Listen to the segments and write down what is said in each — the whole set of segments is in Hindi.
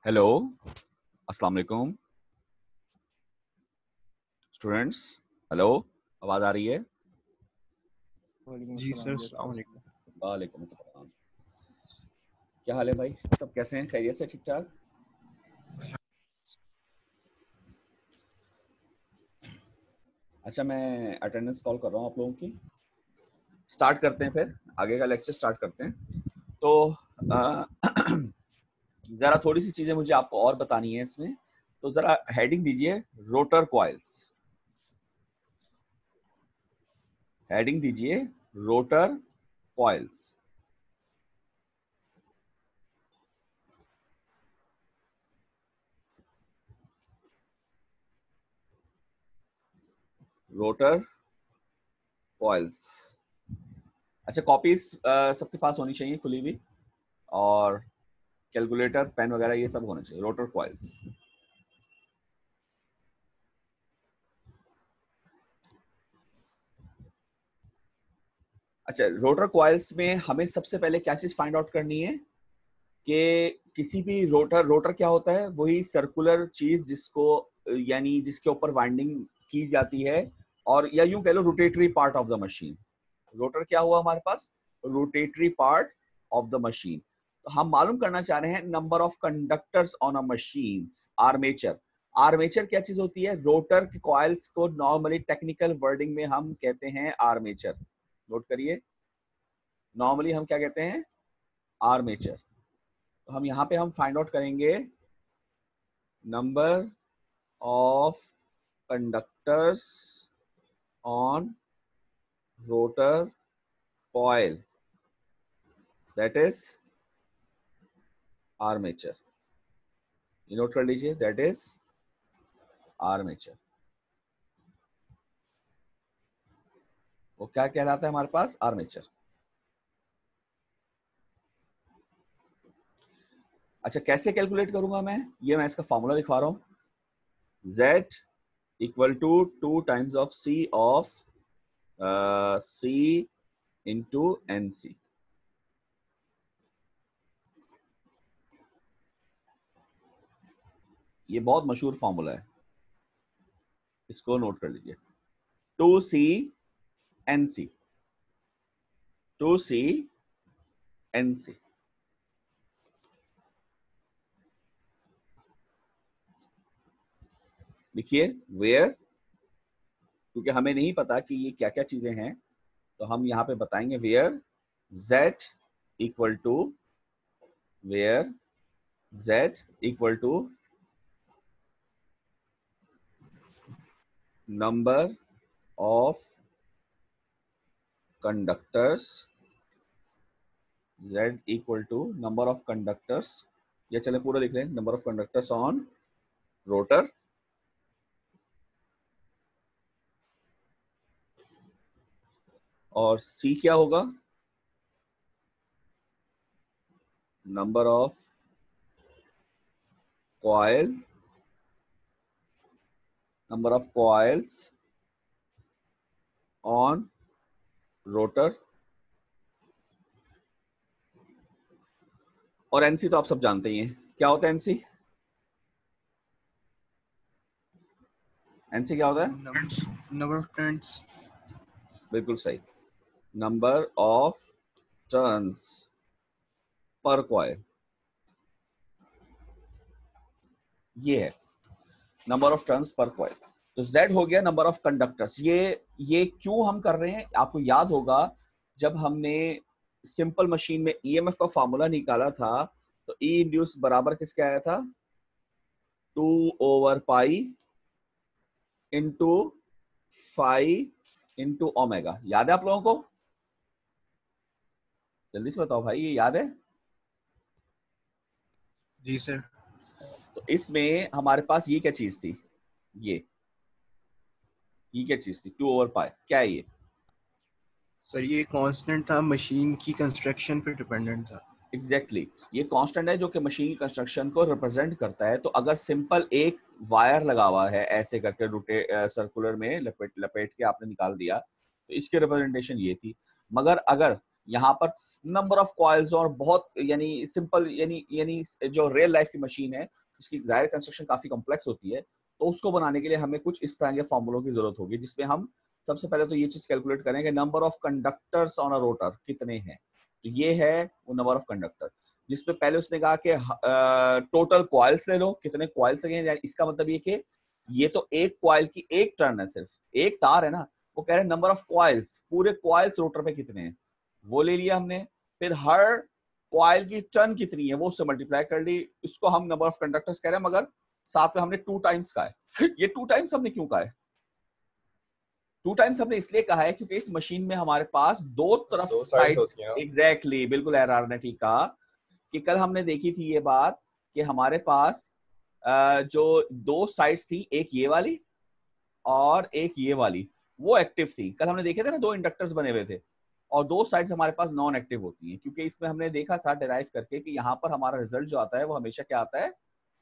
हेलो, अस्सलाम वालेकुम स्टूडेंट्स। हेलो, आवाज आ रही है? जी सर, अस्सलाम वालेकुम। वालेकुम अस्सलाम। क्या हाल है भाई? सब कैसे हैं? खैरियत से? ठीक ठाक? अच्छा, मैं अटेंडेंस कॉल कर रहा हूँ आप लोगों की। स्टार्ट करते हैं, फिर आगे का लेक्चर स्टार्ट करते हैं। तो जरा थोड़ी सी चीजें मुझे आपको और बतानी है इसमें। तो जरा हेडिंग दीजिए रोटर कॉइल्स। हेडिंग दीजिए रोटर कॉइल्स। Rotor coils. अच्छा, कॉपीज सबके पास होनी चाहिए खुली हुई, और कैलकुलेटर, पेन वगैरह ये सब होना चाहिए। Rotor coils. अच्छा, रोटर कॉइल्स में हमें सबसे पहले क्या चीज फाइंड आउट करनी है कि किसी भी रोटर क्या होता है? वही सर्कुलर चीज जिसको, यानी जिसके ऊपर वाइंडिंग की जाती है, और या यूं कह लो rotatory part of the machine. Rotor क्या हुआ हमारे पास? Rotatory part of the machine. तो हम मालूम करना चाह रहे हैं number of conductors on a machine. Armature. Armature क्या चीज होती है? रोटर के कॉइल्स को नॉर्मली टेक्निकल वर्डिंग में हम कहते हैं आर्मेचर। नोट करिए, नॉर्मली हम क्या कहते हैं? आर्मेचर। तो हम यहां पे हम फाइंड आउट करेंगे number of conductors on rotor coil, that is armature. ये नोट कर लीजिए, दैट इज आर्मेचर। वो क्या कहलाता है हमारे पास? आर्मेचर। अच्छा, कैसे कैलकुलेट करूंगा मैं? ये मैं इसका फॉर्मूला लिखवा रहा हूं। Z equal to 2 times of C of C into NC। ये बहुत मशहूर फॉर्मूला है, इसको नोट कर लीजिए। 2C NC, 2C NC। लिखिए वेयर, क्योंकि हमें नहीं पता कि ये क्या क्या चीजें हैं, तो हम यहां पे बताएंगे where Z equal to, where Z equal to number of conductors, Z equal to number of conductors, या चले पूरा लिख लें, number of conductors on rotor, और C क्या होगा? Number of coil, number of coils on rotor, और NC तो आप सब जानते ही हैं। क्या होता है NC? NC क्या होता है? Number of turns. बिल्कुल सही, number of turns per coil. ये है number of turns per coil. तो Z हो गया नंबर ऑफ कंडक्टर्स। ये क्यों हम कर रहे हैं? आपको याद होगा जब हमने सिंपल मशीन में EMF का फॉर्मूला निकाला था, तो E इंड्यूस बराबर किसके आया था? 2/पाई इंटू 5 इंटू ओमेगा। याद है आप लोगों को? जल्दी से बताओ भाई, ये याद है? जी सर। तो इसमें हमारे पास ये क्या चीज थी? ये क्या चीज थी? 2/पाई। क्या है ये? सर ये कांस्टेंट था, मशीन की कंस्ट्रक्शन पे डिपेंडेंट था। एग्जैक्टली ये कांस्टेंट है जो कि मशीन की कंस्ट्रक्शन को रिप्रेजेंट करता है। तो अगर सिंपल एक वायर लगा हुआ है ऐसे करके रोटेट सर्कुलर में लपेट लपेट के आपने निकाल दिया, तो इसकी रिप्रेजेंटेशन ये थी। मगर अगर यहाँ पर नंबर ऑफ कॉइल्स और बहुत यानी सिंपल यानी यानी जो रियल लाइफ की मशीन है उसकी जाहिर कंस्ट्रक्शन काफी कॉम्प्लेक्स होती है, तो उसको बनाने के लिए हमें कुछ इस तरह के फॉर्मूलों की जरूरत होगी, जिसमें हम सबसे पहले तो ये चीज कैलकुलेट करेंगे number of conductors on a rotor कितने हैं। तो ये है वो नंबर ऑफ कंडक्टर, जिसपे पहले उसने कहा कि टोटल कॉइल्स ले लो, कितने कॉइल्स लगे। इसका मतलब ये कि ये तो एक कॉइल की एक टर्न है, सिर्फ एक तार है ना। वो कह रहे हैं नंबर ऑफ कॉइल्स, पूरे कॉइल्स रोटर पे कितने हैं वो ले लिया हमने। फिर हर कॉइल की टर्न कितनी है वो उससे मल्टीप्लाई कर ली। इसको हम नंबर ऑफ कंडक्टर्स कह रहे हैं, मगर साथ में हमने 2 टाइम्स का है। ये 2 टाइम्स हमने क्यों कहा है? 2 टाइम्स हमने इसलिए कहा है क्योंकि इस मशीन में हमारे पास दो तरफ दो साइड्स साइड्स। होती हैं। एग्जैक्टली बिल्कुल एआरआर ने ठीक कहा कि कल हमने देखी थी ये बात कि हमारे पास जो दो साइड्स थी, एक ये वाली और एक ये वाली, वो एक्टिव थी। कल हमने देखे थे ना, दो इंडक्टर्स बने हुए थे और दो साइड्स हमारे पास नॉन एक्टिव होती हैं, क्योंकि इसमें हमने देखा था डिराइव करके कि यहाँ पर हमारा रिजल्ट जो आता है वो हमेशा क्या आता है?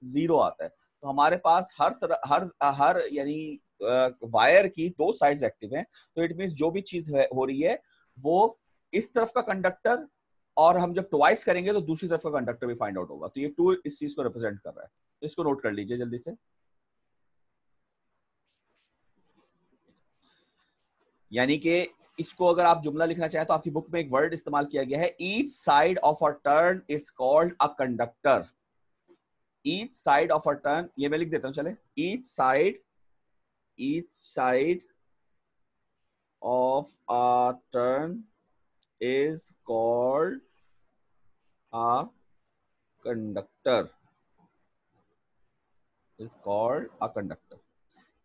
0 आता है। तो हमारे पास हर तरह हर हर यानी वायर की दो साइड्स एक्टिव हैं। तो इट मींस जो भी चीज हो रही है वो इस तरफ का कंडक्टर, और हम जब ट्वाइस करेंगे तो दूसरी तरफ का कंडक्टर भी फाइंड आउट होगा। तो ये 2 इस चीज को रिप्रेजेंट कर रहा है। तो इसको नोट कर लीजिए जल्दी से। यानी कि इसको अगर आप जुमला लिखना चाहें तो आपकी बुक में एक वर्ड इस्तेमाल किया गया है, each side of a turn is called a conductor. Each side of a turn, ये मैं लिख देता हूं, चले। Each side of a turn is called a conductor. Is called a conductor.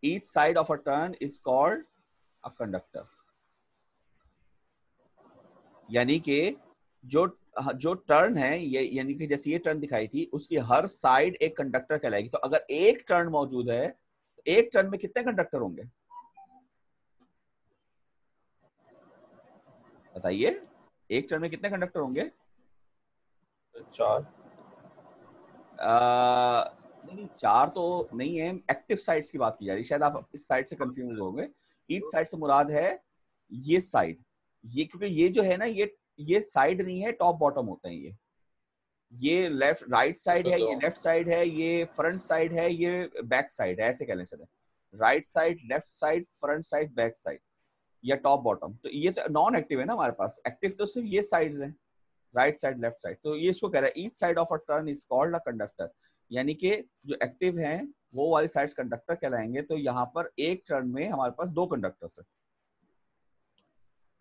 Each side of a turn is called a conductor. यानी कि जो जो टर्न है ये, यानी कि जैसे ये टर्न दिखाई थी उसकी हर साइड एक कंडक्टर कहलाएगी। तो अगर एक टर्न मौजूद है तो एक टर्न में कितने कंडक्टर होंगे बताइए? एक टर्न में कितने कंडक्टर होंगे? 4। नहीं नहीं, 4 तो नहीं है, एक्टिव साइड्स की बात की जा रही है, शायद आप इस साइड से कंफ्यूज होंगे। ईच साइड से मुराद है ये साइड। ये क्योंकि ये जो है ना, ये साइड नहीं है, टॉप बॉटम होते हैं ये लेफ्ट राइट साइड है, ये लेफ्ट साइड है, ये फ्रंट साइड है, ये बैक साइड है, ऐसे कह लें चले। Right side, left side, front side, back side, या टॉप बॉटम। तो ये तो नॉन एक्टिव है ना हमारे पास, एक्टिव तो सिर्फ ये साइड्स हैं, राइट साइड, लेफ्ट साइड। तो ये इसको कह रहा है each side of a turn is called a conductor. यानी कि जो एक्टिव हैं वो वाली साइड्स कंडक्टर कहलाएंगे। तो यहाँ पर एक टर्न में हमारे पास दो कंडक्टर्स है,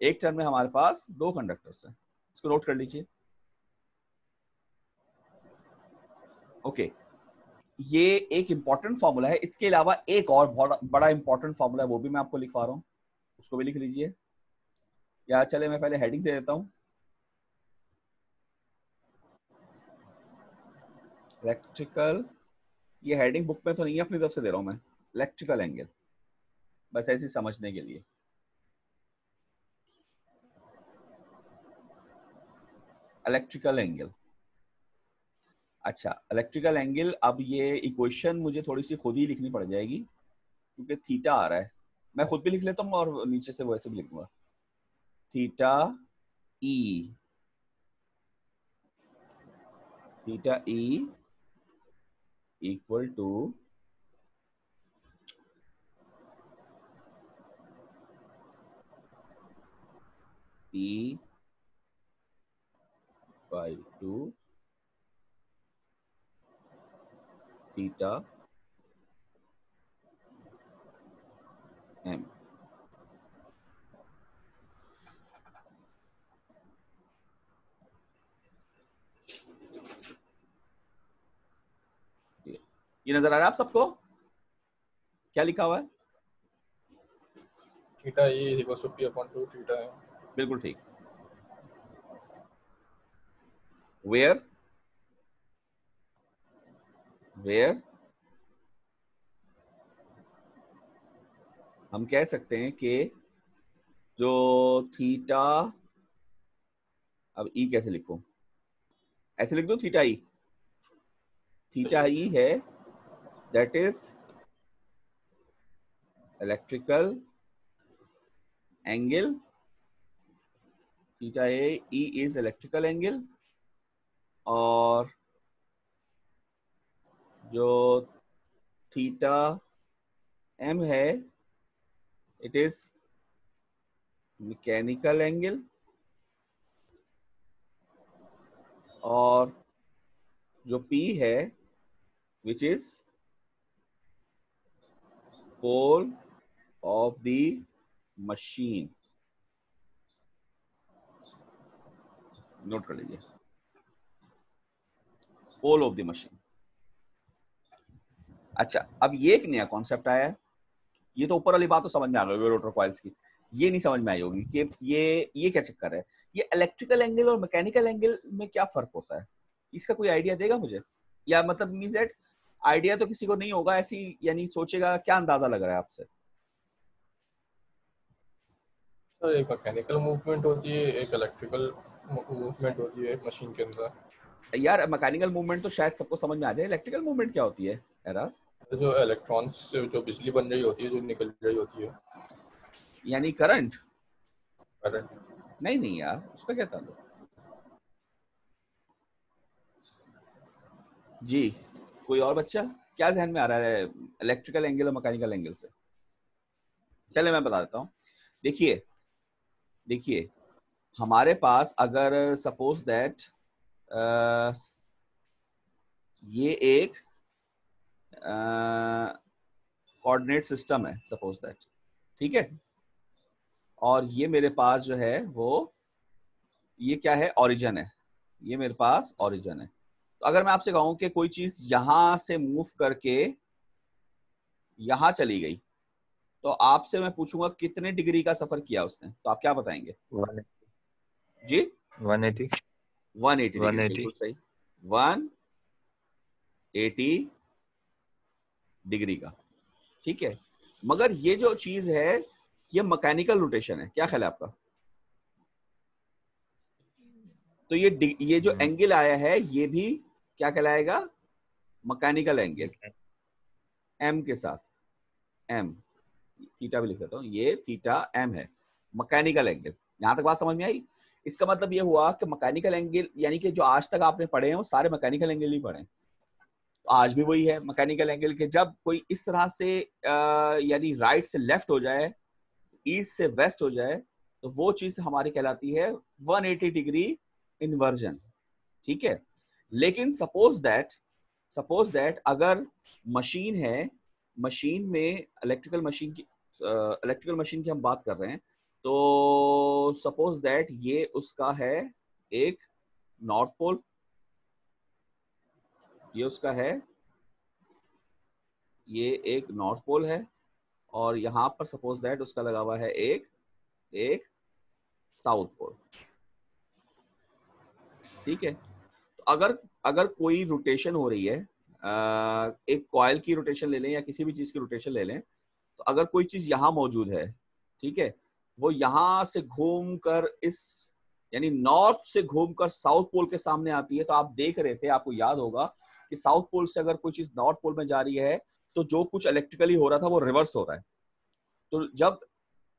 एक टर्न में हमारे पास दो कंडक्टर्स है। इसको नोट कर लीजिए। ओके, ये एक इंपॉर्टेंट फॉर्मूला है। इसके अलावा एक और बहुत बड़ा इंपॉर्टेंट फॉर्मूला है, वो भी मैं आपको लिखवा रहा हूँ, उसको भी लिख लीजिए। या चले मैं पहले हेडिंग दे देता हूँ, इलेक्ट्रिकल। ये हेडिंग बुक में तो नहीं है, अपनी तरफ से दे रहा हूँ मैं, इलेक्ट्रिकल एंगल, बस ऐसे समझने के लिए। Electrical angle. अच्छा, इलेक्ट्रिकल एंगल। अब ये इक्वेशन मुझे थोड़ी सी खुद ही लिखनी पड़ जाएगी क्योंकि थीटा आ रहा है। मैं खुद भी लिख लेता हूँ और नीचे से वैसे भी लिख दूंगा। Theta E, theta E equal to E by 2 theta M. ये नजर आ रहा है आप सबको? क्या लिखा हुआ है? Theta E is equal to P upon 2 theta है। बिल्कुल ठीक। वेयर हम कह सकते हैं कि जो थीटा, अब ई कैसे लिखूं, ऐसे लिख दो थीटा ई है, that is electrical angle, theta E is electrical angle, और जो थीटा एम है इट इज मैकेनिकल एंगल, और जो P है which is pole of the machine. Note कर लीजिए, पोल ऑफ द मशीन। अच्छा, अब ये एक नया कॉन्सेप्ट आया है। ये तो ऊपर वाली बात तो समझ में आ गई रोटर कॉइल्स की, ये नहीं समझ में आई होगी कि ये क्या चक्कर है। ये इलेक्ट्रिकल एंगल और मैकेनिकल एंगल में क्या फर्क होता है, इसका कोई आइडिया देगा मुझे? या मतलब मींस दैट आइडिया तो किसी को नहीं होगा, ऐसी यानी सोचेगा, क्या अंदाजा लग रहा है आपसे? सर एक मैकेनिकल मूवमेंट होती है, एक इलेक्ट्रिकल मूवमेंट होती है मशीन के अंदर। यार मैकेनिकल मूवमेंट तो शायद सबको समझ में आ जाए, इलेक्ट्रिकल मूवमेंट क्या होती है एरा? जो इलेक्ट्रॉन्स से जो बिजली बन रही होती है, जो निकल रही होती है, यानी करंट? करंट। नहीं यार, उसका क्या ताल्लुक जी? कोई और बच्चा, क्या ध्यान में आ रहा है इलेक्ट्रिकल एंगल और मैकेनिकल एंगल से? चले मैं बता देता हूँ। देखिए हमारे पास अगर सपोज दैट ये एक कोऑर्डिनेट सिस्टम है, सपोज दैट, ठीक है, और ये मेरे पास जो है वो, ये क्या है, ओरिजिन है, ये मेरे पास ओरिजिन है। तो अगर मैं आपसे कहूं कि कोई चीज यहां से मूव करके यहां चली गई, तो आपसे मैं पूछूंगा कितने डिग्री का सफर किया उसने, तो आप क्या बताएंगे? 180 जी 180 180 डिग्री, बिल्कुल सही, 180 डिग्री का, ठीक है। मगर ये जो चीज है ये मैकेनिकल रोटेशन है, क्या ख्याल है आपका? तो ये जो एंगल आया है ये भी क्या कहलाएगा? मैकेनिकल एंगल, एम के साथ, एम, थीटा भी लिख देता हूं, ये थीटा एम है, मैकेनिकल एंगल। यहां तक बात समझ में आई? इसका मतलब ये हुआ कि मैकेनिकल एंगल यानी कि जो आज तक आपने पढ़े हैं वो सारे मैकेनिकल एंगल ही पढ़े हैं, तो आज भी वही है मैकेनिकल एंगल के। जब कोई इस तरह से यानी राइट से लेफ्ट हो जाए, ईस्ट से वेस्ट हो जाए, तो वो चीज हमारी कहलाती है 180 डिग्री इन्वर्जन, ठीक है। लेकिन सपोज दैट अगर मशीन है, मशीन में इलेक्ट्रिकल मशीन की हम बात कर रहे हैं, तो सपोज दैट ये उसका है एक नॉर्थ पोल, ये उसका है, ये एक नॉर्थ पोल है, और यहां पर सपोज दैट उसका लगा हुआ है एक साउथ पोल, ठीक है। तो अगर कोई रोटेशन हो रही है, एक कॉइल की रोटेशन ले लें या किसी भी चीज की रोटेशन ले लें, तो अगर कोई चीज यहां मौजूद है, ठीक है, वो यहां से घूमकर इस यानी नॉर्थ से घूमकर साउथ पोल के सामने आती है, तो आप देख रहे थे, आपको याद होगा कि साउथ पोल से अगर कोई चीज नॉर्थ पोल में जा रही है तो जो कुछ इलेक्ट्रिकली हो रहा था वो रिवर्स हो रहा है। तो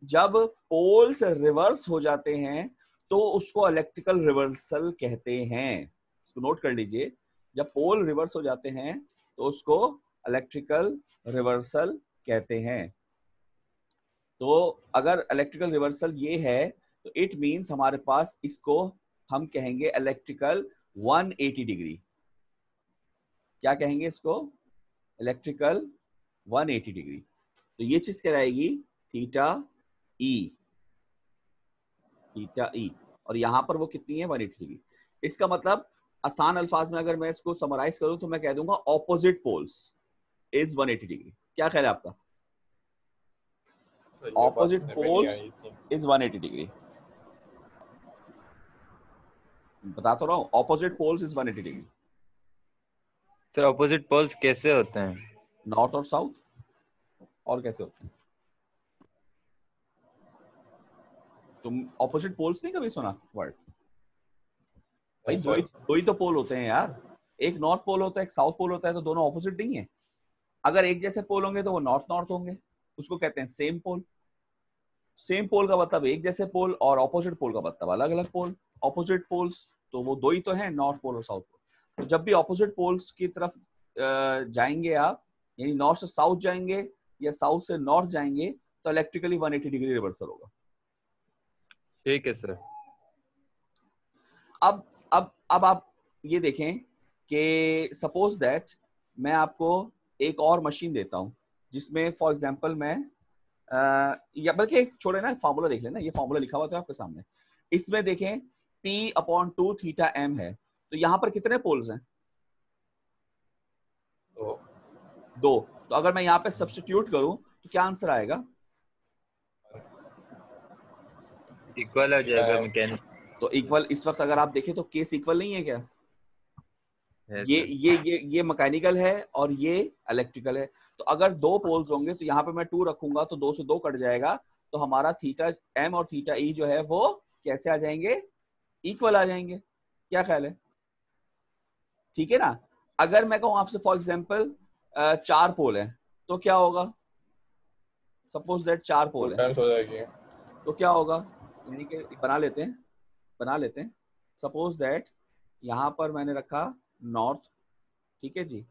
जब पोल्स रिवर्स हो जाते हैं तो उसको इलेक्ट्रिकल रिवर्सल कहते हैं, इसको नोट कर लीजिए। जब पोल रिवर्स हो जाते हैं तो उसको इलेक्ट्रिकल रिवर्सल कहते हैं। तो अगर इलेक्ट्रिकल रिवर्सल ये है तो इट मींस हमारे पास इसको हम कहेंगे इलेक्ट्रिकल 180 डिग्री। क्या कहेंगे इसको? Electrical 180 degree. तो ये चीज कहलाएगी थीटा ई, थीटा ई, और यहां पर वो कितनी है? 180 डिग्री। इसका मतलब आसान अल्फाज में अगर मैं इसको समराइज करूं तो मैं कह दूंगा ऑपोजिट पोल्स इज 180 डिग्री। क्या ख्याल है आपका? सर ये बात ऑपोजिट समझ में नहीं पोल्स आई इतनी। Is 180 degree. बता तो रहा हूँ, opposite poles is 180 degree. Sir opposite poles कैसे होते हैं? नॉर्थ और साउथ। और कैसे होते हैं? तुम ऑपोजिट पोल्स नहीं कभी सुना वर्ड? भाई नहीं दो ही सर, दो ही तो पोल होते हैं यार, एक नॉर्थ पोल होता है एक साउथ पोल होता है, तो दोनों ऑपोजिट नहीं है। अगर एक जैसे पोल होंगे तो वो नॉर्थ नॉर्थ होंगे, उसको कहते हैं सेम पोल। सेम पोल का मतलब एक जैसे पोल, और ऑपोजिट पोल का मतलब अलग अलग पोल। ऑपोजिट पोल्स तो वो दो ही तो हैं, नॉर्थ पोल और साउथ पोल। तो जब भी ऑपोजिट पोल्स की तरफ जाएंगे आप, यानी नॉर्थ से साउथ जाएंगे या साउथ से नॉर्थ जाएंगे, तो इलेक्ट्रिकली 180 डिग्री रिवर्सल होगा। ठीक है सर। अब आप ये देखें कि सपोज दैट मैं आपको एक और मशीन देता हूं जिसमें फॉर एग्जांपल मैं या बल्कि एक छोड़े ना, फॉर्मूला देख लेना, ये फॉर्मूला लिखा हुआ था आपके सामने। इसमें देखें P/2 थीटा m है, तो यहां पर कितने पोल्स हैं? तो दो। तो अगर मैं यहाँ पे सब्स्टिट्यूट करूं तो क्या आंसर आएगा? इक्वल हो जाएगा मैकेनिक। तो इक्वल इस वक्त अगर आप देखें तो केस इक्वल नहीं है क्या? है ये सर। ये मैकेनिकल है और ये इलेक्ट्रिकल है। तो अगर दो पोल्स होंगे तो यहाँ पे मैं 2 रखूंगा तो 2 से 2 कट जाएगा, तो हमारा थीटा m और थीटा e जो है वो कैसे आ जाएंगे? इक्वल आ जाएंगे। क्या ख्याल है? ठीक है ना। अगर मैं कहूं आपसे फॉर एग्जांपल 4 पोल है तो क्या होगा? सपोज दैट 4 टू पोल है टाइम्स हो जाएगी। तो क्या होगा? यानी कि बना लेते हैं सपोज दैट यहां पर मैंने रखा नॉर्थ, ठीक है जी।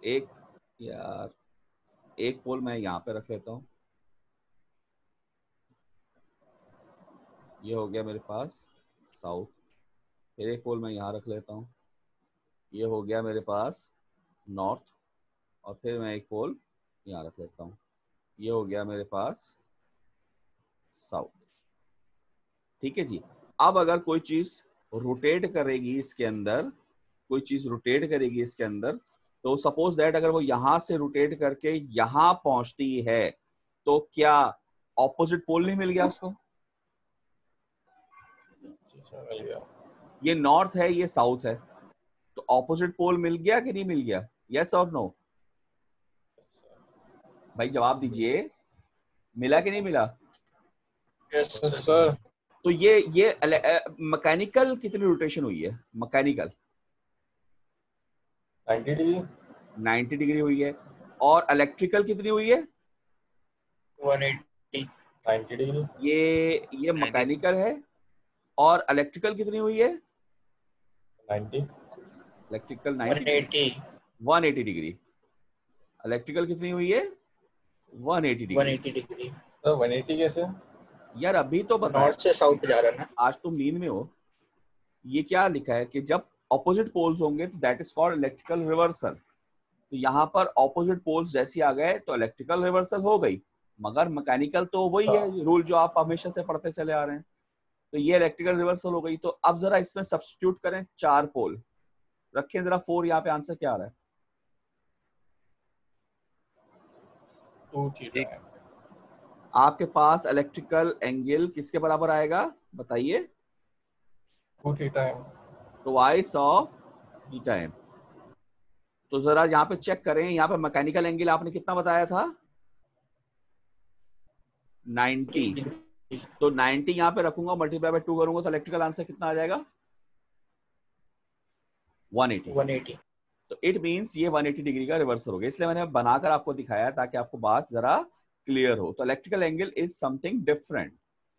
एक पोल मैं यहां पे रख लेता हूं, ये हो गया मेरे पास साउथ। फिर एक पोल मैं यहां रख लेता हूं, ये हो गया मेरे पास नॉर्थ। और फिर मैं एक पोल यहां रख लेता हूं, ये हो गया मेरे पास साउथ। ठीक है जी। अब अगर कोई चीज रोटेट करेगी इसके अंदर, कोई चीज रोटेट करेगी इसके अंदर, तो सपोज दैट अगर वो यहां से रोटेट करके यहां पहुंचती है, तो क्या ऑपोजिट पोल नहीं मिल गया उसको? मिल गया। ये नॉर्थ है ये साउथ है, तो ऑपोजिट पोल मिल गया कि नहीं मिल गया? यस और नो? भाई जवाब दीजिए, मिला कि नहीं मिला? Yes sir. तो ये मैकेनिकल कितनी रोटेशन हुई है? Mechanical 90 degree. 90 डिग्री हुई है। और इलेक्ट्रिकल कितनी हुई है? 180। 90 डिग्री। ये मैकेनिकल है। और इलेक्ट्रिकल कितनी हुई है? 90। Electrical 90 180 degree. इलेक्ट्रिकल कितनी हुई है? 180 डिग्री। 180 डिग्री। सर 180 कैसे? यार अभी तो बताया, नॉर्थ से साउथ जा रहा है ना। आज तुम नींद में हो। ये क्या लिखा है कि जब ऑपोजिट पोल्स होंगे तो that is called electrical reversal. तो यहाँ पर ऑपोजिट पोल्स जैसे आ गए तो इलेक्ट्रिकल रिवर्सल हो गई, मगर मैकेनिकल तो वही है रूल जो आप हमेशा से पढ़ते चले आ रहे हैं। तो ये इलेक्ट्रिकल रिवर्सल हो गई। तो अब जरा इसमें सब्स्टिट्यूट करें 4 पोल, रखें जरा 4, यहाँ पे आंसर क्या आ रहा है? 2 थीटा है। आपके पास इलेक्ट्रिकल एंगल किसके बराबर आएगा बताइए? 2 थीटा है। Twice of theta m। तो जरा यहाँ पे चेक करें, यहाँ पे मैकेनिकल एंगल आपने कितना बताया था? 90। तो 90 यहाँ पे रखूंगा, मल्टीप्लाई बाय 2 करूंगा तो इलेक्ट्रिकल आंसर कितना आ जाएगा? 180। तो इट मींस ये 180 डिग्री का रिवर्सल हो गया, इसलिए मैंने बनाकर आपको दिखाया ताकि आपको बात जरा क्लियर हो। तो electrical angle is something different,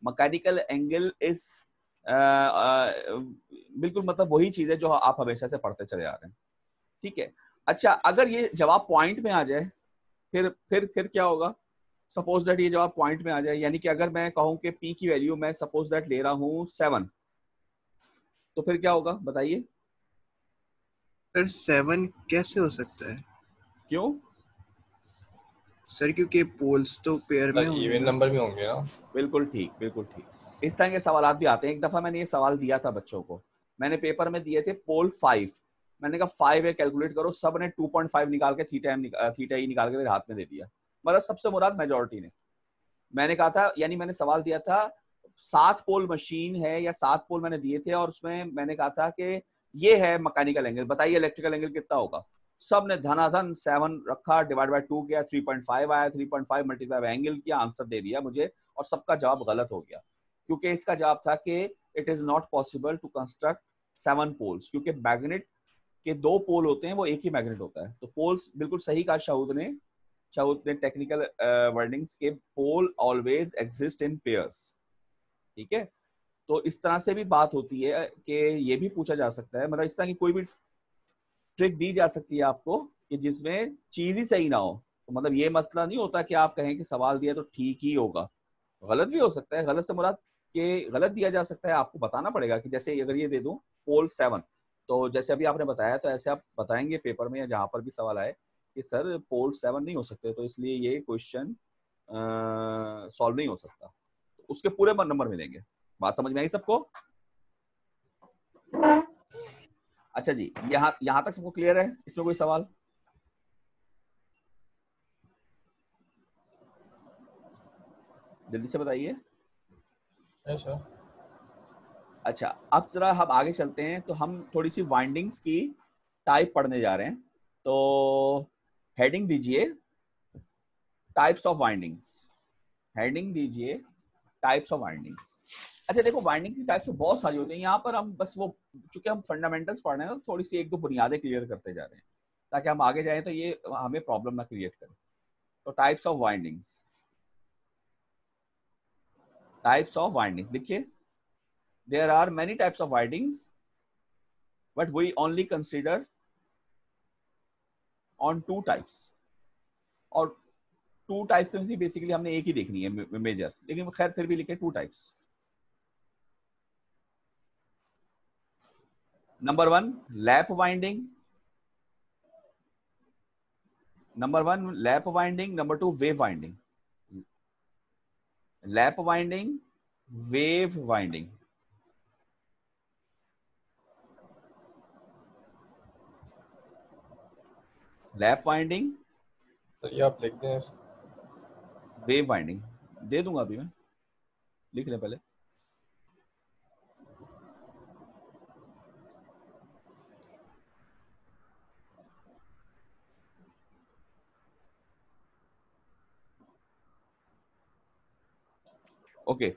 mechanical angle is बिल्कुल मतलब वही चीज है जो आप हमेशा से पढ़ते चले आ रहे हैं। ठीक है। अच्छा, अगर ये जवाब पॉइंट में आ जाए फिर क्या होगा? सपोज दैट ये जवाब पॉइंट में आ जाए, यानी कि अगर मैं कहूं कि P की वैल्यू मैं सपोज दैट ले रहा हूं 7, तो फिर क्या होगा बताइए? सर 7 कैसे हो सकता है? क्यों? सर क्योंकि पोल्स तो पेयर में होंगे इवन ना। नंबर में होंगे ना। बिल्कुल ठीक, बिल्कुल ठीक। इस तरह के सवाल भी आते हैं। एक दफा मैंने ये सवाल दिया था बच्चों को, मैंने पेपर में दिए थे पोल 5, मैंने कहा 5 है कैलकुलेट करो, सब ने 2.5 निकाल के थीटा ई निकाल के मेरे हाथ में दे दिया। मतलब सबसे मुराद मेजॉरिटी ने। मैंने कहा था, यानी मैंने सवाल दिया था 7 पोल मशीन है या 7 पोल मैंने दिए थे, और उसमें मैंने कहा था कि ये है मैकेनिकल एंगल, बताइए इलेक्ट्रिकल एंगल कितना होगा। सब ने धनाधन 7 रखा, डिवाइड बाय 2 किया, 3.5 आया, 3.5 मल्टीप्लाई बाय एंगल किया, आंसर दे दिया मुझे, और सबका जवाब गलत हो गया, क्योंकि इसका जवाब था कि it is not possible to construct 7 poles, क्योंकि मैग्नेट के 2 पोल होते हैं, वो एक ही मैग्नेट होता है। तो पोल्स बिल्कुल सही कहा शाहुद ने टेक्निकल वर्डिंग्स के, पोल ऑलवेज एग्जिस्ट इन पेयर्स, ठीक है। तो इस तरह से भी बात होती है कि ये भी पूछा जा सकता है, मतलब इस तरह की कोई भी ट्रिक दी जा सकती है आपको कि जिसमें चीज ही सही ना हो। तो मतलब ये मसला नहीं होता कि आप कहें कि सवाल दिया तो ठीक ही होगा, गलत भी हो सकता है। गलत से मुराद कि गलत दिया जा सकता है, आपको बताना पड़ेगा कि जैसे अगर ये दे दूं पोल 7, तो जैसे अभी आपने बताया, तो ऐसे आप बताएंगे पेपर में या जहां पर भी सवाल आए कि सर पोल 7 नहीं हो सकते, तो इसलिए ये क्वेश्चन सॉल्व नहीं हो सकता, तो उसके पूरे नंबर मिलेंगे। बात समझ में आई सबको? अच्छा जी, यहां तक सबको क्लियर है? इसमें कोई सवाल? जल्दी से बताइए। ऐसा अच्छा, अब जरा हम आगे चलते हैं, तो हम थोड़ी सी वाइंडिंग्स की टाइप पढ़ने जा रहे हैं। तो हेडिंग दीजिए टाइप्स ऑफ वाइंडिंग्स, हेडिंग दीजिए टाइप्स ऑफ वाइंडिंग्स। अच्छा देखो, वाइंडिंग की टाइप्स तो बहुत सारी होती हैं, यहाँ पर हम बस वो, चूंकि हम फंडामेंटल्स पढ़ रहे हैं, तो थोड़ी सी 1-2 बुनियादें क्लियर करते जा रहे हैं, ताकि हम आगे जाएं तो ये हमें प्रॉब्लम ना क्रिएट करे। तो types of windings, types of windings लिखिए। There are many types of windings, but we only consider on 2 types, और 2 टाइप्स में बेसिकली हमने एक ही देखनी है मेजर, लेकिन खैर फिर भी लिखे 2 types. Number 1 lap winding, number 2 wave winding. Lap winding, wave winding. Lap winding, तो ये आप लिख दें। वेव वाइंडिंग दे दूंगा अभी मैं, लिख लें पहले। ओके,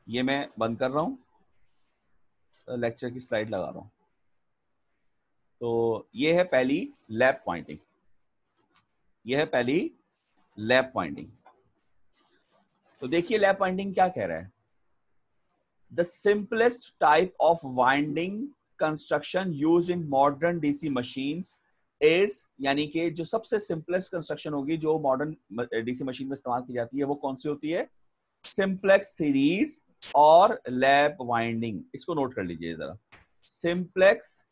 ये मैं बंद कर रहा हूं, लेक्चर की स्लाइड लगा रहा हूं। तो ये है पहली लैप वाइंडिंग, ये है पहली लैप वाइंडिंग। तो देखिए लैप वाइंडिंग क्या कह रहा है। The simplest type of winding construction used in modern DC machines is, यानी कि जो सबसे सिंपलेस्ट कंस्ट्रक्शन होगी जो मॉडर्न डीसी मशीन में इस्तेमाल की जाती है, वो कौन सी होती है? सिंप्लेक्स सीरीज और लैप वाइंडिंग। इसको नोट कर लीजिए जरा। सिंप्लेक्स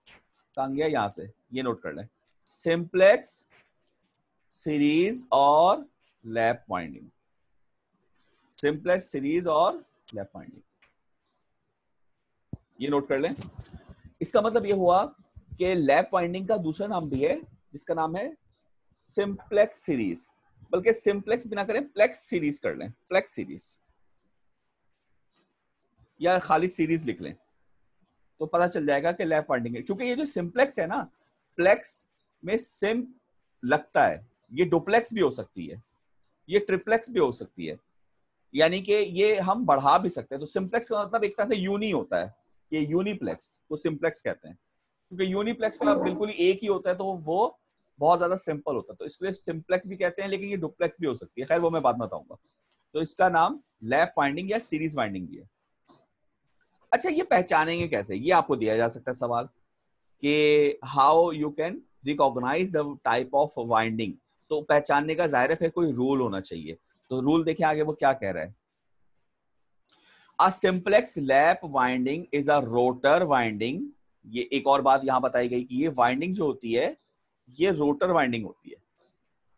कहां गया? यहां से, ये नोट कर लें। सिंप्लेक्स सीरीज और लैप वाइंडिंग, सिंप्लेक्स सीरीज और लैप वाइंडिंग, ये नोट कर लें। इसका मतलब ये हुआ कि लैप वाइंडिंग का दूसरा नाम भी है, जिसका नाम है सिंप्लेक्स सीरीज। बल्कि सिंप्लेक्स बिना करें, प्लेक्स सीरीज कर लें, प्लेक्स सीरीज, या खाली सीरीज लिख लें, तो पता चल जाएगा कि लैप वाइंडिंग है। क्योंकि ये जो सिंप्लेक्स है ना, प्लेक्स में सिम लगता है, ये डुप्लेक्स भी हो सकती है, ये ट्रिप्लेक्स भी हो सकती है, यानी कि ये हम बढ़ा भी सकते हैं। तो सिंप्लेक्स का मतलब एक तरह से यूनी होता है, ये यूनिप्लेक्स को सिंप्लेक्स कहते हैं, क्योंकि यूनिप्लेक्स का बिल्कुल एक ही होता है, तो वो बहुत ज्यादा सिंपल होता है, तो इसलिए सिंप्लेक्स भी कहते हैं, लेकिन ये डुप्लेक्स भी हो सकती है, खैर वो मैं बाद में बताऊंगा। तो इसका नाम लैप वाइंडिंग या सीरीज वाइंडिंग भी है। अच्छा, ये पहचानेंगे कैसे? ये आपको दिया जा सकता है सवाल कि how you can recognise the type of winding. तो पहचानने का जाहिर है फिर कोई रूल होना चाहिए। तो रूल देखिए आगे वो क्या कह रहा है। A simplex lap winding is a rotor winding. ये एक और बात यहां बताई गई कि ये वाइंडिंग जो होती है ये रोटर वाइंडिंग होती है।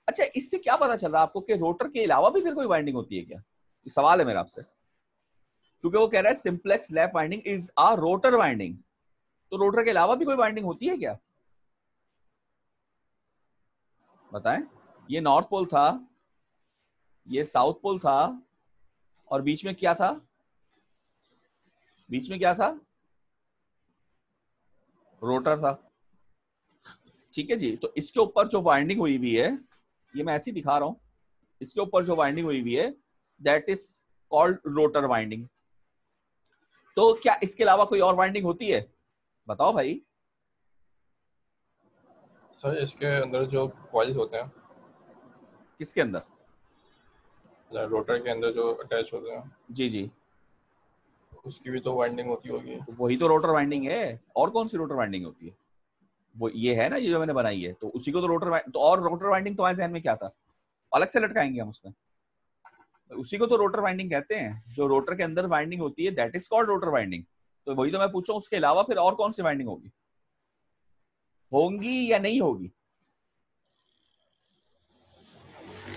अच्छा, इससे क्या पता चल रहा है आपको कि रोटर के अलावा भी फिर कोई वाइंडिंग होती है क्या? ये सवाल है मेरा आपसे, क्योंकि वो कह रहा है simplex lap winding is a rotor winding, तो रोटर के अलावा भी कोई वाइंडिंग होती है क्या? बताएं। ये नॉर्थ पोल था, ये साउथ पोल था, और बीच में क्या था? बीच में क्या था? रोटर था। ठीक है जी। तो इसके ऊपर जो वाइंडिंग हुई हुई है, ये मैं ऐसे ही दिखा रहा हूं, इसके ऊपर जो वाइंडिंग हुई हुई है that is called rotor winding. तो क्या इसके अलावा कोई और वाइंडिंग होती है? बताओ भाई। सर इसके अंदर जो कॉइल्स होते हैं, किसके अंदर? रोटर के अंदर जो अटैच होते हैं, जी जी, उसकी भी तो वाइंडिंग होती होगी। वही तो रोटर वाइंडिंग है। और कौन सी रोटर वाइंडिंग होती है? वो ये है ना, ये जो मैंने बनाई है, तो उसी को तो रोटर तो और रोटर वाइंडिंग तुम्हारे ध्यान में क्या था? अलग से लटकाएंगे हम उसमें? उसी को तो रोटर वाइंडिंग कहते हैं। जो रोटर के अंदर वाइंडिंग होती है that is called rotor winding. तो वही तो मैं पूछ रहा हूँ, उसके अलावा फिर और कौन सी वाइंडिंग होगी, होंगी या नहीं होगी?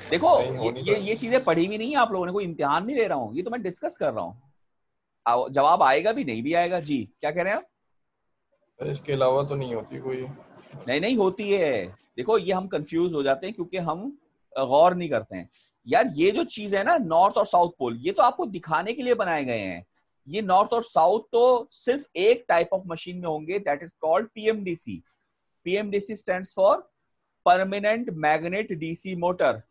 देखो नहीं होनी तो ये चीजें पढ़ी भी नहीं है आप लोगों ने, कोई इम्तिहान नहीं ले रहा हूँ, ये तो मैं डिस्कस कर रहा हूँ। जवाब आएगा भी नहीं भी आएगा। जी क्या कह रहे हैं आप? सर, इसके अलावा तो नहीं होती कोई। नहीं नहीं होती है। देखो ये हम कंफ्यूज हो जाते हैं क्योंकि हम गौर नहीं करते हैं। यार ये जो चीज है ना, नॉर्थ और साउथ पोल, ये तो आपको दिखाने के लिए बनाए गए हैं। ये नॉर्थ और साउथ तो सिर्फ एक टाइप ऑफ मशीन में होंगे, that is called PMDC. PMDC stands for permanent magnet DC motor.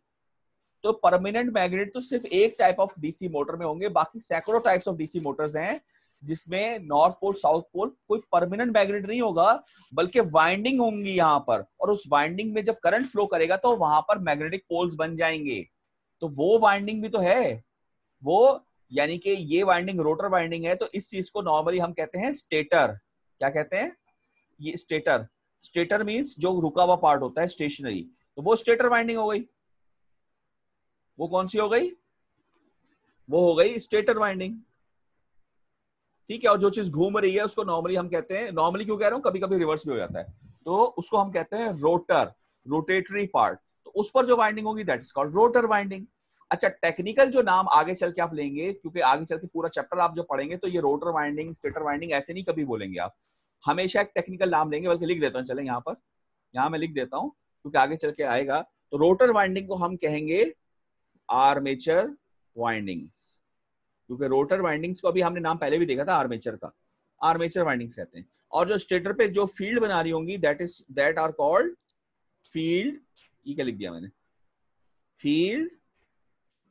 तो परमानेंट मैग्नेट तो सिर्फ एक टाइप ऑफ डीसी मोटर में होंगे, बाकी सैकड़ों टाइप्स ऑफ डीसी मोटर्स हैं जिसमें नॉर्थ पोल साउथ पोल कोई परमानेंट मैग्नेट नहीं होगा, बल्कि वाइंडिंग होंगी यहां पर, और उस वाइंडिंग में जब करंट फ्लो करेगा तो वहां पर मैग्नेटिक पोल्स बन जाएंगे। तो वो वाइंडिंग भी तो है वो, यानी कि ये वाइंडिंग रोटर वाइंडिंग है। तो इस चीज को नॉर्मली हम कहते हैं स्टेटर। क्या कहते हैं? ये स्टेटर। स्टेटर मींस जो रुका हुआ पार्ट होता है, स्टेशनरी, तो वो स्टेटर वाइंडिंग हो गई। वो कौन सी हो गई? वो हो गई स्टेटर वाइंडिंग। ठीक है। और जो चीज घूम रही है उसको नॉर्मली हम कहते हैं, नॉर्मली क्यों कह रहा हूं, कभी कभी रिवर्स भी हो जाता है, तो उसको हम कहते हैं रोटर, रोटेटरी पार्ट। तो उस पर जो वाइंडिंग होगी that is called rotor winding. अच्छा, टेक्निकल जो नाम आगे चल के आप लेंगे, क्योंकि आगे चल के पूरा चैप्टर आप जो पढ़ेंगे तो ये रोटर वाइंडिंग स्टेटर वाइंडिंग ऐसे नहीं कभी बोलेंगे आप, हमेशा एक टेक्निकल नाम लेंगे। बल्कि लिख देता हूँ, चलें यहाँ पर, यहाँ मैं लिख देता हूँ क्योंकि आगे चल के आएगा। तो रोटर वाइंडिंग को हम कहेंगे आर्मेचर वाइंडिंग्स, क्योंकि रोटर वाइंडिंग्स को अभी हमने नाम पहले भी देखा था आर्मेचर का, आर्मेचर वाइंडिंग्स कहते हैं। और जो स्टेटर पे जो फील्ड बना रही होंगी दैट आर कॉल्ड फील्ड, ये क्या लिख दिया मैंने, फील्ड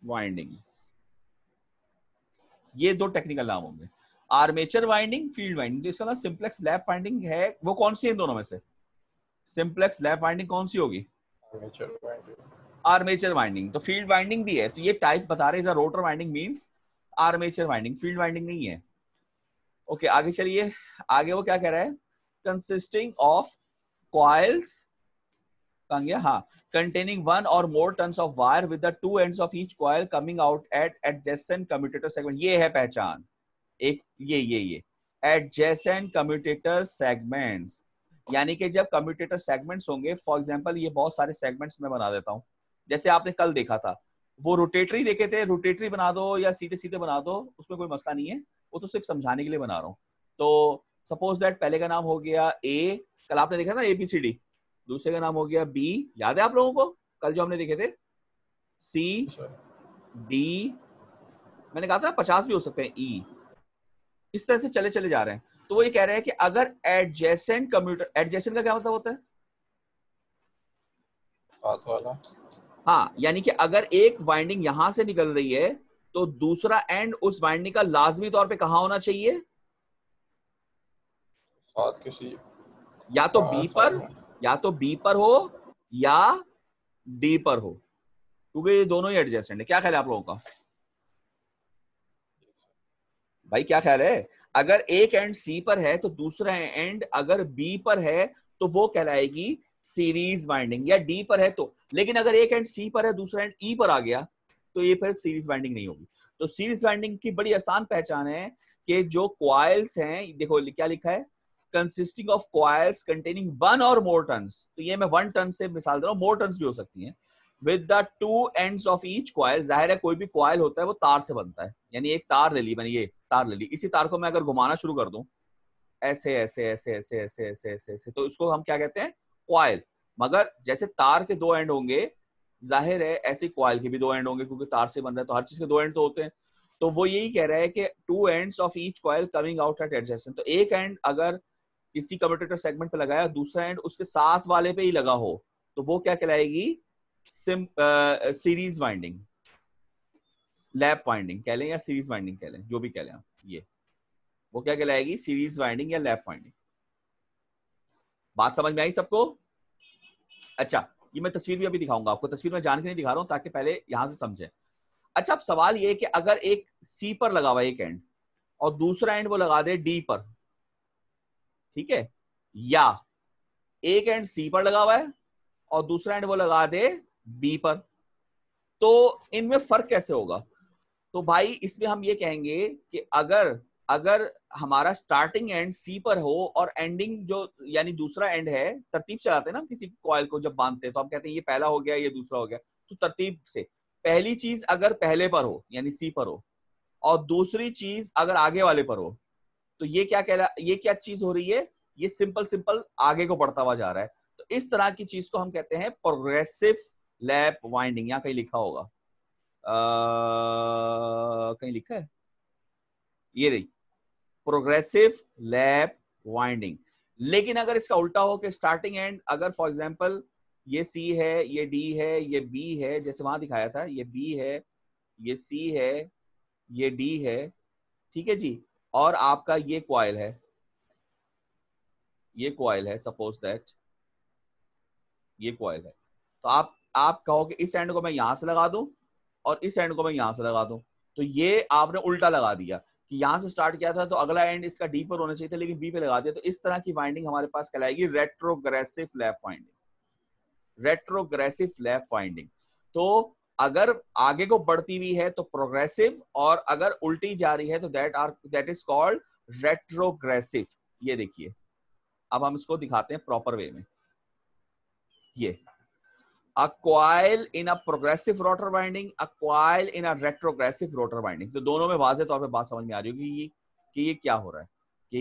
वाइंडिंग्स। ये दो टेक्निकल नाम होंगे, आर्मेचर वाइंडिंग, फील्ड वाइंडिंग। तो इसका ना सिंप्लेक्स लैप वाइंडिंग है, वो कौन सी है इन दोनों में से? सिंप्लेक्स लैप वाइंडिंग कौन सी होगी? Armature winding. Armature winding. तो फील्ड वाइंडिंग भी है, तो ये टाइप बता रहे हैं, rotor winding means armature winding, field winding नहीं है। ओके आगे चलिए। आगे वो क्या कह रहा है? कंसिस्टिंग ऑफ कॉइल्स, कहाँ गया, हाँ, containing one or more tons of wire with the two ends of each coil coming out at adjacent commutator segment। ये है पहचान एक, ये adjacent commutator segments, यानी कि जब कम्यूटेटर सेगमेंट्स होंगे, फॉर एग्जांपल ये बहुत सारे सेगमेंट्स में बना देता हूं, जैसे आपने कल देखा था वो रोटेटरी देखे थे, रोटेटरी बना दो या सीधे सीधे बना दो, उसमें कोई मसला नहीं है, वो तो सिर्फ समझाने के लिए बना रहा हूं। तो सपोज दैट पहले का नाम हो गया ए, कल आपने देखा था ABCD, दूसरे का नाम हो गया बी, याद है आप लोगों को कल जो हमने देखे थे, सी, डी, मैंने कहा था 50 भी हो सकते हैं, ई, इस तरह से चले चले जा रहे हैं। तो वो ये कह रहे हैं कि अगर एडजेसेंट कम्यूटर, एडजेसेंट का क्या मतलब होता है? साथ वाला। हाँ, यानी कि अगर एक वाइंडिंग यहां से निकल रही है तो दूसरा एंड उस वाइंडिंग का लाजमी तौर पे कहां होना चाहिए? साथ किसी, या तो बी पर, या तो बी पर हो या डी पर हो, क्योंकि ये दोनों ही एडजेसेंट है। क्या ख्याल है आप लोगों का भाई, क्या ख्याल है? अगर एक एंड सी पर है तो दूसरा एंड अगर बी पर है तो वो कहलाएगी सीरीज वाइंडिंग, या डी पर है तो। लेकिन अगर एक एंड सी पर है दूसरा एंड ई पर आ गया तो ये फिर सीरीज वाइंडिंग नहीं होगी। तो सीरीज वाइंडिंग की बड़ी आसान पहचान है कि जो कॉइल्स हैं, देखो क्या लिखा है, consisting of coils containing one और मोर टर्न्स, तो ये मैं 1 टन से मिसाल दे रहा हूँ, मोर टर्न्स भी हो सकती हैं, with the 2 ends of each coil. जाहिर है कोई भी कॉइल होता है वो तार से बनता है, यानी एक तार ले ली मैंने, ये तार ले ली, इसी तार को मैं अगर घुमाना शुरू कर दूं ऐसे ऐसे ऐसे ऐसे ऐसे ऐसे ऐसे ऐसे, तो इसको हम क्या कहते हैं? कॉइल। मगर जैसे तार के दो एंड होंगे, जाहिर है ऐसे कॉइल के भी दो एंड होंगे, क्योंकि तार से बन रहा है तो हर चीज के दो एंड तो होते हैं। तो वो यही कह रहा है कि two ends of each coil coming out at adjacent, तो एक एंड अगर किसी कम्यूटेटर सेगमेंट पे लगाया, दूसरा एंड उसके साथ वाले पे ही लगा हो, तो वो क्या कहलाएगी? सीरीज वाइंडिंग, लैप वाइंडिंग कह लें या सीरीज वाइंडिंग कह लें, जो भी कह लें आप, ये वो क्या कहलाएगी? सीरीज वाइंडिंग या लैप वाइंडिंग। बात समझ में आई सबको? अच्छा, ये मैं तस्वीर भी अभी दिखाऊंगा आपको, तस्वीर में जान के नहीं दिखा रहा हूं ताकि पहले यहां से समझे। अच्छा, अब सवाल ये है कि अगर एक सी पर लगा हुआ एक एंड और दूसरा एंड वो लगा दे डी पर, ठीक है, या एक एंड सी पर लगा हुआ है और दूसरा एंड वो लगा दे बी पर, तो इनमें फर्क कैसे होगा? तो भाई इसमें हम ये कहेंगे कि अगर हमारा स्टार्टिंग एंड सी पर हो और एंडिंग जो यानी दूसरा एंड है, तरतीब से आते हैं ना किसी कॉइल को जब बांधते हैं तो हम कहते हैं ये पहला हो गया, ये दूसरा हो गया, तो तरतीब से पहली चीज अगर पहले पर हो यानी सी पर हो और दूसरी चीज अगर आगे वाले पर हो, तो ये क्या चीज हो रही है? ये सिंपल आगे को बढ़ता हुआ जा रहा है। तो इस तरह की चीज को हम कहते हैं प्रोग्रेसिव लैप वाइंडिंग। यहाँ कहीं लिखा होगा, कहीं लिखा है, ये रही प्रोग्रेसिव लैप वाइंडिंग। लेकिन अगर इसका उल्टा हो कि स्टार्टिंग एंड अगर फॉर एग्जांपल ये सी है, ये डी है, ये बी है, जैसे वहां दिखाया था, ये बी है, ये सी है, ये डी है, ठीक है जी, और आपका ये कॉइल है, ये कॉइल है, सपोज दैट ये कॉइल है, तो आप कहोगे इस एंड को मैं यहां से लगा दूं और इस एंड को मैं यहां से लगा दूं, तो ये आपने उल्टा लगा दिया कि यहां से स्टार्ट किया था तो अगला एंड इसका डी पर होना चाहिए था, लेकिन बी पे लगा दिया। तो इस तरह की वाइंडिंग हमारे पास कहलाएगी retrogressive lap winding. Retrogressive lap winding, तो अगर आगे को बढ़ती हुई है तो प्रोग्रेसिव, और अगर उल्टी जा रही है तो दैट इज कॉल्ड रेट्रोग्रेसिव। ये देखिए, अब हम इसको दिखाते हैं प्रॉपर वे में। ये a coil in a progressive rotor winding, a coil in a retrogressive rotor winding, तो दोनों में वाज़े तौर पे बात समझ में आ रही होगी कि ये क्या हो रहा है, कि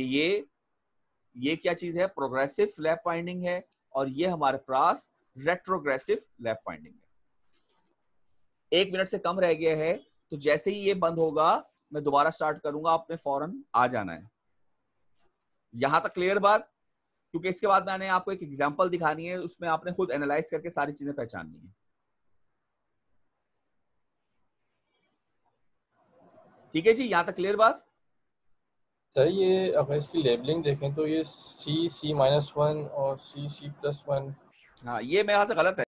ये क्या चीज है? प्रोग्रेसिव लैप वाइंडिंग है, और ये हमारे पास रेट्रोग्रेसिव लैप वाइंडिंग है। 1 मिनट से कम रह गया है, तो जैसे ही ये बंद होगा मैं दोबारा स्टार्ट करूंगा, आपने फौरन आ जाना है। यहां तक क्लियर बात? क्योंकि इसके बाद मैंने आपको एक एग्जांपल दिखानी है, उसमें आपने खुद एनालाइज करके सारी चीजें पहचाननी है। ठीक है जी, यहां तक क्लियर बात? सर ये अगर इसकी लेबलिंग देखें तो ये C, C-1 और C, C+1, हाँ, ये मेरे ख्याल से गलत है।